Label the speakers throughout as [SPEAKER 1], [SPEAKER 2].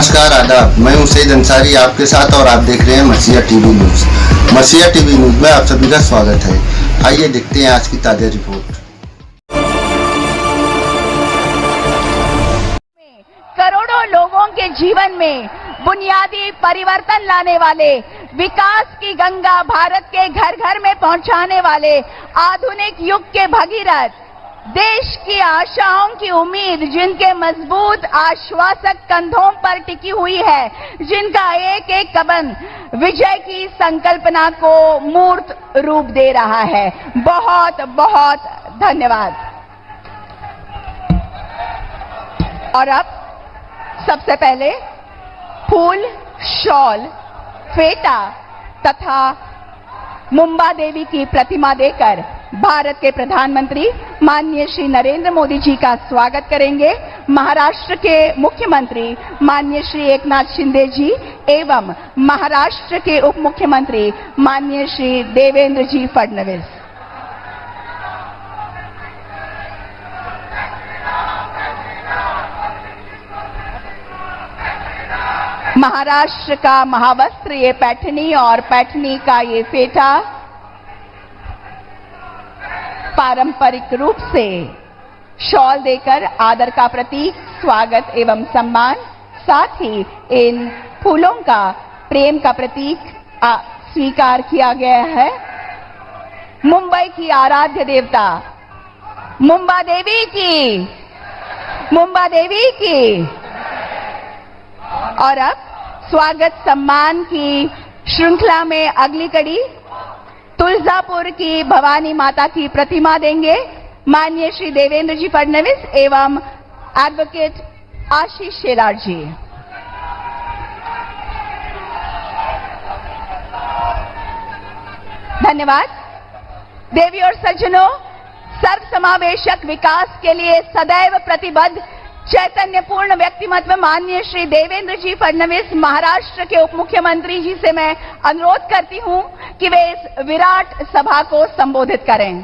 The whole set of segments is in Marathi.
[SPEAKER 1] नमस्कार, आदाब। मैं हूं सईद अंसारी आपके साथ और आप देख रहे हैं मसीहा टीवी न्यूज़। मसीहा टीवी न्यूज़ में आप सभी का स्वागत है। आइए देखते हैं आज की ताज़ा रिपोर्ट।
[SPEAKER 2] करोड़ों लोगों के जीवन में बुनियादी परिवर्तन लाने वाले, विकास की गंगा भारत के घर घर में पहुंचाने वाले आधुनिक युग के भगीरथ, देश की आशाओं की उम्मीद, जिनके मजबूत आश्वासक कंधों पर टिकी हुई है, जिनका एक एक कदम विजय की संकल्पना को मूर्त रूप दे रहा है। बहुत बहुत धन्यवाद। और अब सबसे पहले फूल, शॉल, फेटा तथा मुंबा देवी की प्रतिमा देकर भारत के प्रधानमंत्री माननीय श्री नरेंद्र मोदी जी का स्वागत करेंगे महाराष्ट्र के मुख्यमंत्री माननीय श्री एकनाथ शिंदे जी एवं महाराष्ट्र के उप मुख्यमंत्री माननीय श्री देवेंद्र जी फडणवीस। महाराष्ट्र का महावस्त्र ये पैठनी और पैठनी का ये फेटा पारंपरिक रूप से शॉल देकर आदर का प्रतीक, स्वागत एवं सम्मान, साथ ही इन फूलों का प्रेम का प्रतीक स्वीकार किया गया है। मुंबई की आराध्य देवता मुंबा देवी की, मुंबा देवी की। और अब स्वागत सम्मान की श्रृंखला में अगली कड़ी तुलजापुर की भवानी माता की प्रतिमा देंगे माननीय श्री देवेंद्र जी फडणवीस एवं एडवोकेट आशीष शेलार जी। धन्यवाद। देवी और सज्जनों, सर्वसमावेशक विकास के लिए सदैव प्रतिबद्ध चैतन्यपूर्ण व्यक्तिमत्व माननीय श्री देवेंद्र जी फडणवीस महाराष्ट्र के उप मुख्यमंत्री जी से मैं अनुरोध करती हूं कि वे इस विराट सभा को संबोधित करें।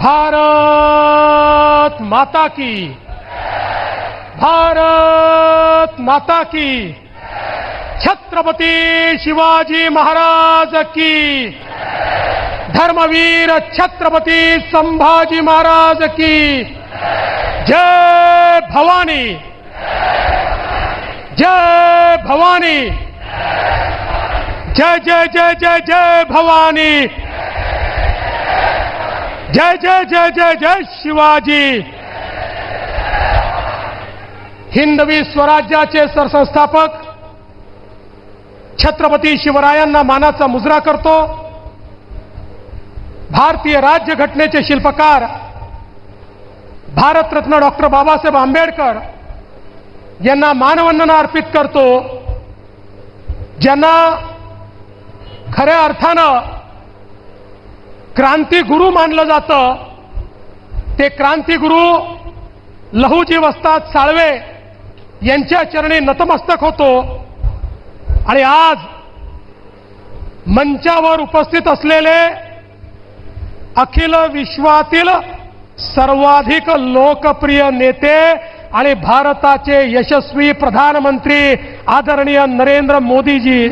[SPEAKER 3] भारत माता की, भारत माता की, छत्रपति शिवाजी महाराज की, धर्मवीर छत्रपति संभाजी महाराज की जय भवानी, जय भवानी, जय जय जय जय जय भवानी, जय जय जय जय जय शिवाजी। हिंदवी स्वराज्याचे सरसंस्थापक छत्रपती शिवरायांना मानाचा मुजरा करतो। भारतीय राज्यघटनेचे शिल्पकार भारतरत्न डॉक्टर बाबासाहेब आंबेडकर यांना मानवंदना अर्पित करतो, ज्यांना खऱ्या अर्थानं क्रांतिगुरु मानलं जातं। ते क्रांतिगुरु लहुजी वस्ताद साळवे यांच्या चरणी नतमस्तक होतो। आणि आज मंचावर उपस्थित असलेले अखिल विश्वातील सर्वाधिक लोकप्रिय नेते आणि भारताचे यशस्वी प्रधानमंत्री आदरणीय नरेंद्र मोदीजी,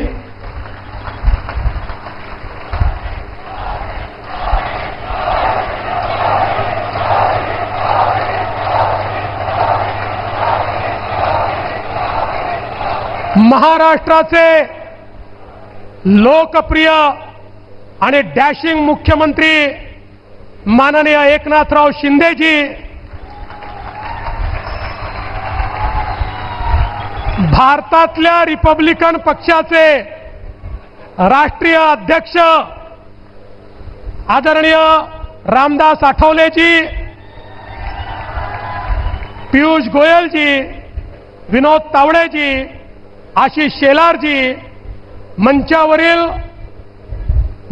[SPEAKER 3] महाराष्ट्राचे लोकप्रिय आणि डॅशिंग मुख्यमंत्री माननीय एकनाथराव शिंदेजी, भारतातल्या रिपब्लिकन पक्षाचे राष्ट्रीय अध्यक्ष आदरणीय रामदास आठवलेजी, पीयूष गोयलजी, विनोद तावडेजी, आशीष शेलारजी, मंचावरील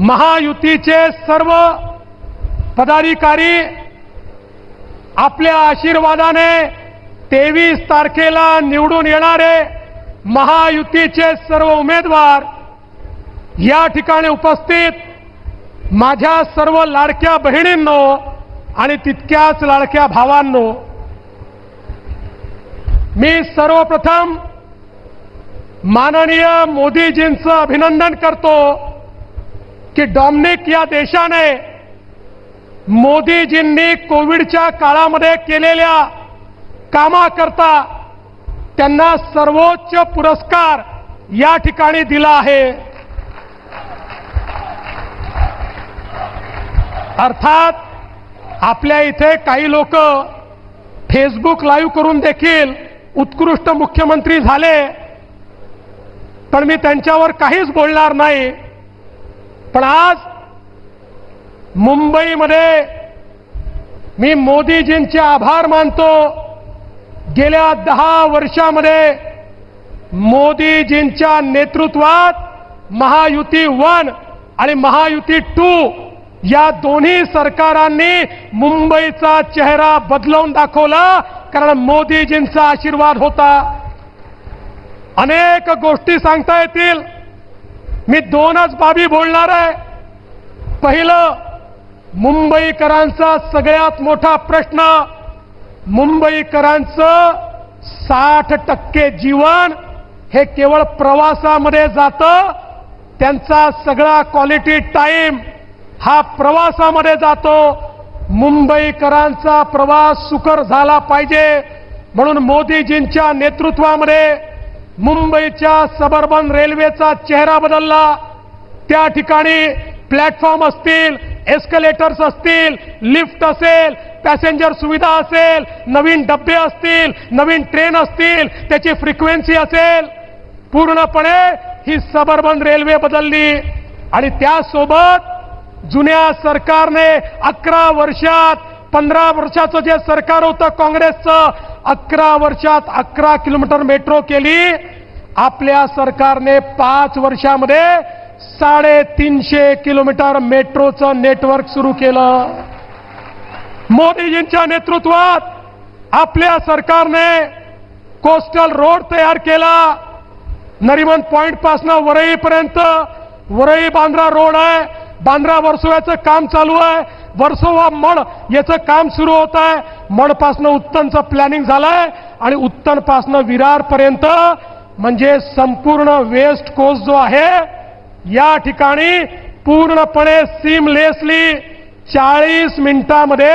[SPEAKER 3] महायुतीचे सर्व पदाधिकारी, आपल्या आशीर्वादाने 23 तारखेला निवडून येणारे महायुतीचे सर्व उमेदवार, या ठिकाणी उपस्थित माझ्या सर्व लाडक्या बहिणींनो आणि तितक्याच लाडक्या भावांनो, मी सर्वप्रथम माननीय मोदीजींचं अभिनंदन करतो की डॉमिनिक या देशाने मोदीजींनी कोविडच्या काळामध्ये केलेल्या कामाकरता त्यांना सर्वोच्च पुरस्कार या ठिकाणी दिला आहे. अर्थात आपल्या इथे काही लोक फेसबुक लाईव्ह करून देखील उत्कृष्ट मुख्यमंत्री झाले, पण मी त्यांच्यावर काहीच बोलणार नाही. पण आज मुंबईमध्ये मी मोदीजींचे आभार मानतो. गेल्या 10 वर्षामध्ये मोदीजींच्या नेतृत्वात महायुती 1 आणि महायुती 2 या दोन्ही सरकारांनी मुंबईचा चेहरा बदलवून दाखवला, कारण मोदीजींचा आशीर्वाद होता. अनेक गोष्टी सांगता येतील, मी 2च बाबी बोलणार आहे. पहिलं, मुंबईकरांचा सगळ्यात मोठा प्रश्न, मुंबईकरांचं 60% जीवन हे केवळ प्रवासामध्ये जातं. त्यांचा सगळा क्वालिटी टाइम हा प्रवासामध्ये जातो. मुंबईकरांचा प्रवास सुकर झाला पाहिजे म्हणून मोदीजींच्या नेतृत्वामध्ये मुंबईच्या सबर्बन रेल्वेचा चेहरा बदलला. त्या ठिकाणी प्लॅटफॉर्म असतील, एस्केलेटर्स असतील, लिफ्ट असेल, पॅसेंजर सुविधा असेल, नवीन डब्बे असतील, नवीन ट्रेन असतील, त्याची फ्रिक्वेन्सी असेल, पूर्णपणे ही सबर्बन रेल्वे बदलली. आणि त्यासोबत जुन्या सरकारने 11 वर्षात, 15 वर्षाचं जे सरकार होतं काँग्रेसचं, 11 वर्षात 11 किलोमीटर मेट्रो केली. आपल्या सरकारने 5 वर्षामध्ये 350 किलोमीटर मेट्रोचं नेटवर्क सुरू केलं. मोदीजींच्या नेतृत्वात आपल्या सरकारने कोस्टल रोड तयार केला. नरिमन पॉइंट पासून वरईपर्यंत वरई बांद्रा रोड आहे. बांद्रा वर्सोव्याचं काम चालू आहे. वर्सोवा मड याचं काम सुरू होत आहे. मडपासनं उत्तनचं प्लॅनिंग झालंय आणि उत्तनपासनं विरारपर्यंत, म्हणजे संपूर्ण वेस्ट कोस्ट जो आहे या ठिकाणी पूर्णपणे सीमलेसली 40 मिनिटांमध्ये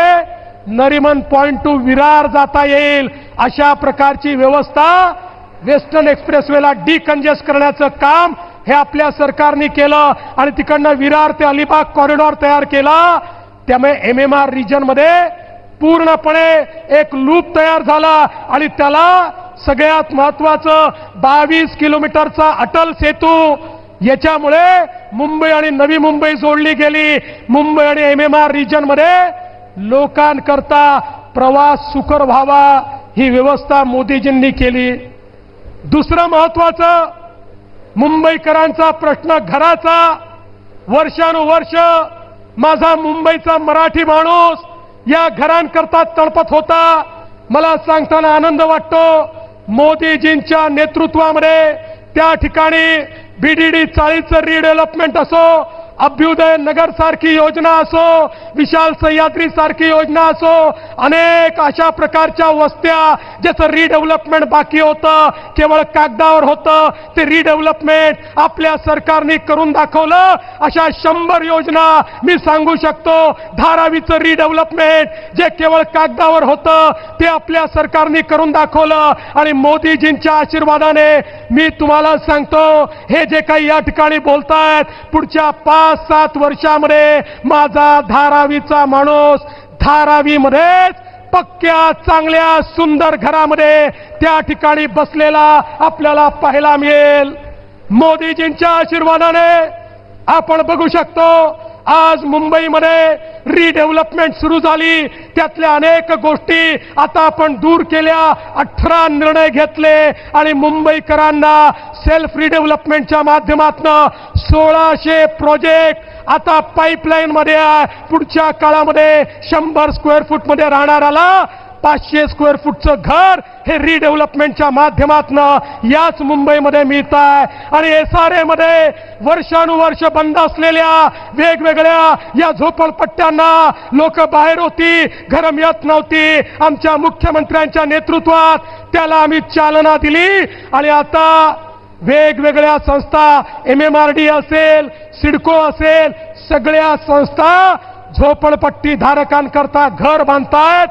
[SPEAKER 3] नरिमन पॉइंट टू विरार जाता येईल अशा प्रकारची व्यवस्था, वेस्टर्न एक्सप्रेसवेला डिकंजेस्ट करण्याचं काम हे आपल्या सरकारने केलं आणि तिकडनं विरार ते अलिबाग कॉरिडॉर तयार केला. त्यामुळे MMR रिजनमध्ये पूर्णपणे एक लूप तयार झाला आणि त्याला सगळ्यात महत्वाचं 22 किलोमीटरचा अटल सेतू, याच्यामुळे मुंबई आणि नवी मुंबई जोडली गेली. मुंबई आणि MMR रिजनमध्ये लोकांकरता प्रवास सुकर व्हावा ही व्यवस्था मोदीजींनी केली. दुसरं महत्वाचं, मुंबईकरांचा प्रश्न घराचा. वर्षानुवर्ष माझा मुंबईचा मराठी माणूस या घरांकरता तळपत होता. मला सांगताना आनंद वाटतो, मोदीजींच्या नेतृत्वामध्ये त्या ठिकाणी BDD 40चं रिडेव्हलपमेंट असो, अभ्युदय नगर सारखी योजना असो, विशाल सह्याद्री सारखी योजना असो, अनेक अशा प्रकारच्या वस्त्या ज्याचं रिडेव्हलपमेंट बाकी होतं, केवळ कागदावर होतं, ते रिडेव्हलपमेंट आपल्या सरकारने करून दाखवलं. अशा 100 योजना मी सांगू शकतो. धारावीचं रिडेव्हलपमेंट जे केवळ कागदावर होतं ते आपल्या सरकारने करून दाखवलं. आणि मोदीजींच्या आशीर्वादाने मी तुम्हाला सांगतो, हे जे काही या ठिकाणी बोलतायत, पुढच्या 5-7 वर्षामध्ये माझा धारावीचा माणूस धारावीमध्येच पक्क्या चांगल्या सुंदर घरामध्ये त्या ठिकाणी बसलेला आपल्याला पाहायला मिळेल. मोदीजींच्या आशीर्वादाने आपण बघू शकतो, आज मुंबईमध्ये रिडेव्हलपमेंट सुरू झाली. त्यातल्या अनेक गोष्टी आता आपण दूर केल्या. 18 निर्णय घेतले आणि मुंबईकरांना सेल्फ रिडेव्हलपमेंटच्या माध्यमातून 1600 प्रोजेक्ट आता पाईपलाईन मध्ये आहे. पुढच्या काळामध्ये 100 स्क्वेअर फूट मध्ये राहणाऱ्याला 500 स्क्वेअर फूटचं घर हे रिडेव्हलपमेंटच्या माध्यमातून याच मुंबईमध्ये मिळत आहे. आणि SRA मध्ये वर्षानुवर्ष बंद असलेल्या वेगवेगळ्या या झोपडपट्ट्यांना लोक बाहेर होती, घरं मिळत नव्हती. आमच्या मुख्यमंत्र्यांच्या नेतृत्वात त्याला आम्ही चालना दिली आणि आता वेगवेगळ्या संस्था MMRD असेल, सिडको असेल, सगळ्या संस्था झोपडपट्टी धारकांकरता घर बांधतायत.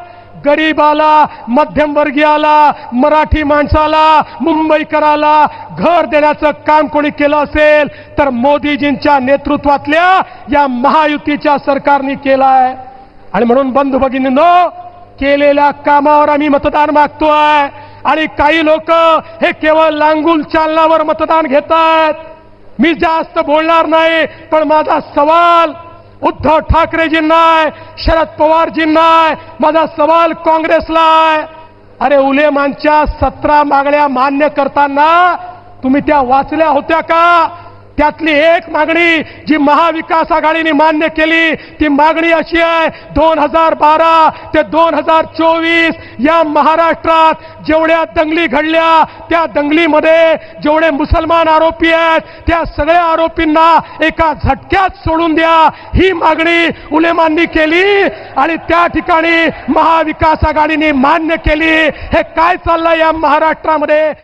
[SPEAKER 3] गरीबाला, मध्यमवर्गीयाला, मराठी माणसाला, मुंबईकराला घर देण्याचं काम कोणी केलं असेल तर मोदीजींच्या नेतृत्वातल्या या महायुतीच्या सरकारने केलं आहे. आणि म्हणून बंधू भगिनींनो, केलेल्या कामावर आम्ही मतदान मागतोय. आणि काही लोक हे केवळ लांगुल चालनावर मतदान घेत आहेत. मी जास्त बोलणार नाही, पण माझा सवाल उद्धव ठाकरेजींना आहे, शरद पवारजींना आहे, माझा सवाल काँग्रेसला आहे. अरे उलेमांच्या 17 मागण्या मान्य करताना तुम्ही त्या वाचल्या होत्या का? त्यातली एक मागणी जी महाविकास आघाडीने मान्य केली ती मागणी अशी आहे, 2012 ते 2024 या महाराष्ट्रात जेवढ्या दंगली घडल्या त्या दंगलीमध्ये जेवढे मुसलमान आरोपी आहेत त्या सगळ्या आरोपींना एका झटक्यात सोडून द्या, ही मागणी उलेमांनी केली. आणि त्या ठिकाणी महाविकास आघाडीने मान्य केली. हे काय चाललंय या महाराष्ट्रामध्ये?